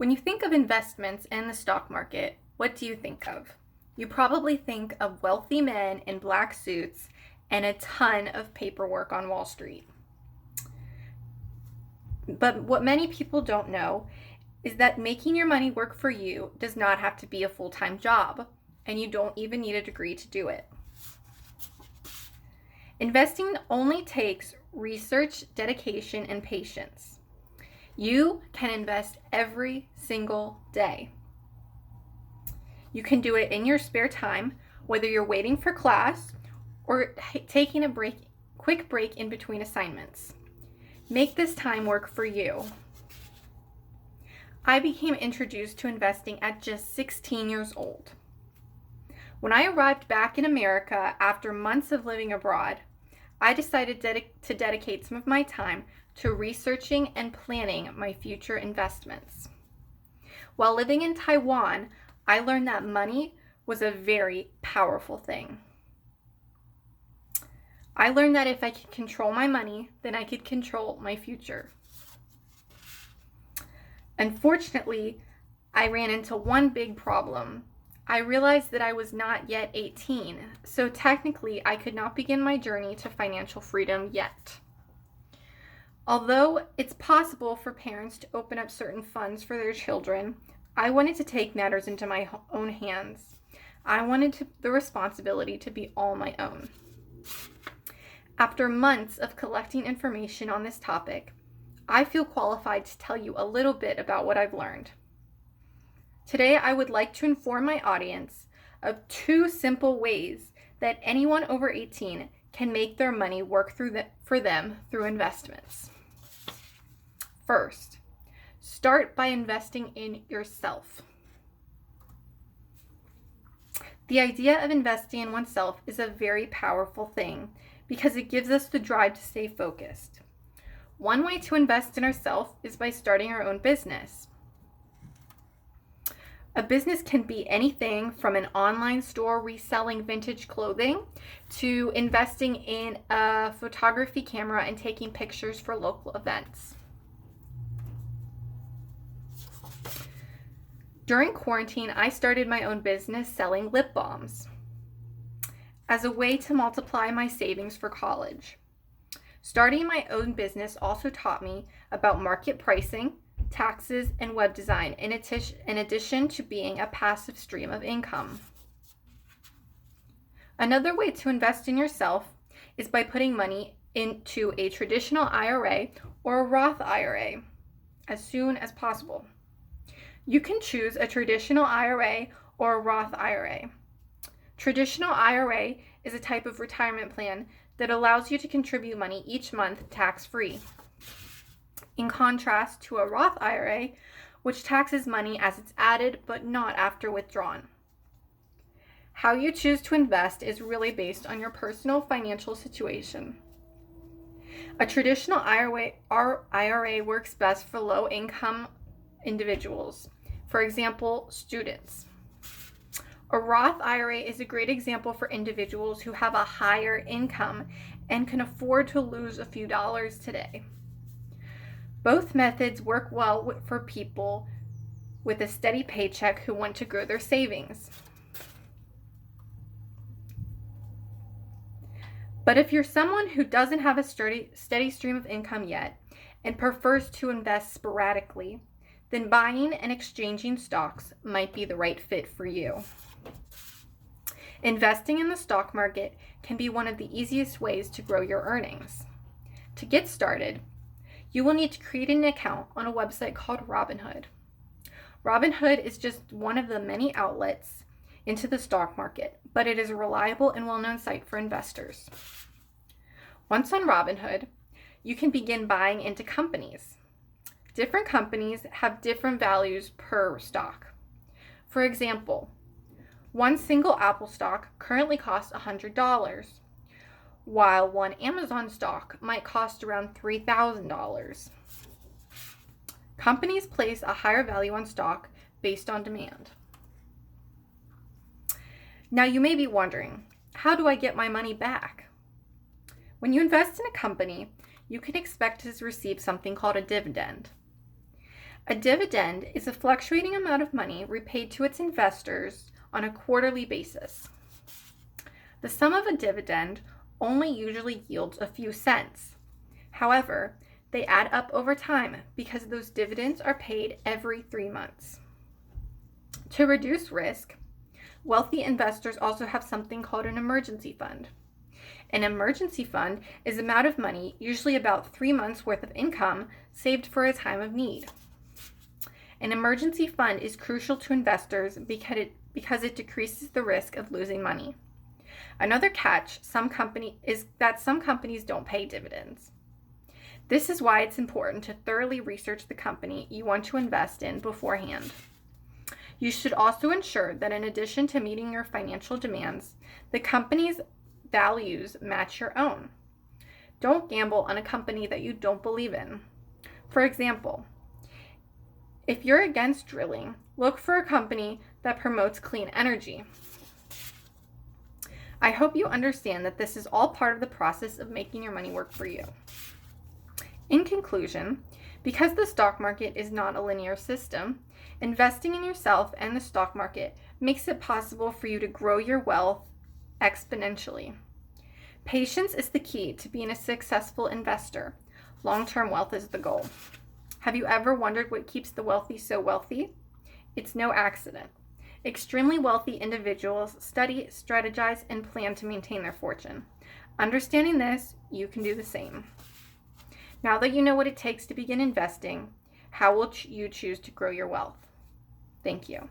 When you think of investments and the stock market, what do you think of? You probably think of wealthy men in black suits and a ton of paperwork on Wall Street. But what many people don't know is that making your money work for you does not have to be a full-time job, and you don't even need a degree to do it. Investing only takes research, dedication, and patience. You can invest every single day. You can do it in your spare time, whether you're waiting for class or taking a quick break in between assignments. Make this time work for you. I became introduced to investing at just 16 years old. When I arrived back in America after months of living abroad, I decided to dedicate some of my time to researching and planning my future investments. While living in Taiwan, I learned that money was a very powerful thing. I learned that if I could control my money, then I could control my future. Unfortunately, I ran into one big problem. I realized that I was not yet 18, so technically I could not begin my journey to financial freedom yet. Although it's possible for parents to open up certain funds for their children, I wanted to take matters into my own hands. I wanted the responsibility to be all my own. After months of collecting information on this topic, I feel qualified to tell you a little bit about what I've learned. Today, I would like to inform my audience of 2 simple ways that anyone over 18 can make their money work for them through investments. First, start by investing in yourself. The idea of investing in oneself is a very powerful thing because it gives us the drive to stay focused. One way to invest in ourselves is by starting our own business. A business can be anything from an online store reselling vintage clothing to investing in a photography camera and taking pictures for local events. During quarantine, I started my own business selling lip balms as a way to multiply my savings for college. Starting my own business also taught me about market pricing, taxes, and web design, in addition to being a passive stream of income. Another way to invest in yourself is by putting money into a traditional IRA or a Roth IRA as soon as possible. You can choose a traditional IRA or a Roth IRA. Traditional IRA is a type of retirement plan that allows you to contribute money each month tax-free, in contrast to a Roth IRA, which taxes money as it's added but not after withdrawn. How you choose to invest is really based on your personal financial situation. A traditional IRA works best for low-income individuals, for example, students. A Roth IRA is a great example for individuals who have a higher income and can afford to lose a few dollars today. Both methods work well for people with a steady paycheck who want to grow their savings. But if you're someone who doesn't have a steady stream of income yet and prefers to invest sporadically, then buying and exchanging stocks might be the right fit for you. Investing in the stock market can be one of the easiest ways to grow your earnings. To get started, you will need to create an account on a website called Robinhood. Robinhood is just one of the many outlets into the stock market, but it is a reliable and well-known site for investors. Once on Robinhood, you can begin buying into companies. Different companies have different values per stock. For example, one single Apple stock currently costs $100, while one Amazon stock might cost around $3,000. Companies place a higher value on stock based on demand. Now you may be wondering, how do I get my money back? When you invest in a company, you can expect to receive something called a dividend. A dividend is a fluctuating amount of money repaid to its investors on a quarterly basis. The sum of a dividend only usually yields a few cents. However, they add up over time because those dividends are paid every 3 months. To reduce risk, wealthy investors also have something called an emergency fund. An emergency fund is an amount of money, usually about 3 months' worth of income, saved for a time of need. An emergency fund is crucial to investors because it decreases the risk of losing money. Another catch is that some companies don't pay dividends. This is why it's important to thoroughly research the company you want to invest in beforehand. You should also ensure that in addition to meeting your financial demands, the company's values match your own. Don't gamble on a company that you don't believe in. For example, if you're against drilling, look for a company that promotes clean energy. I hope you understand that this is all part of the process of making your money work for you. In conclusion, because the stock market is not a linear system, investing in yourself and the stock market makes it possible for you to grow your wealth exponentially. Patience is the key to being a successful investor. Long-term wealth is the goal. Have you ever wondered what keeps the wealthy so wealthy? It's no accident. Extremely wealthy individuals study, strategize, and plan to maintain their fortune. Understanding this, you can do the same. Now that you know what it takes to begin investing, how will you choose to grow your wealth? Thank you.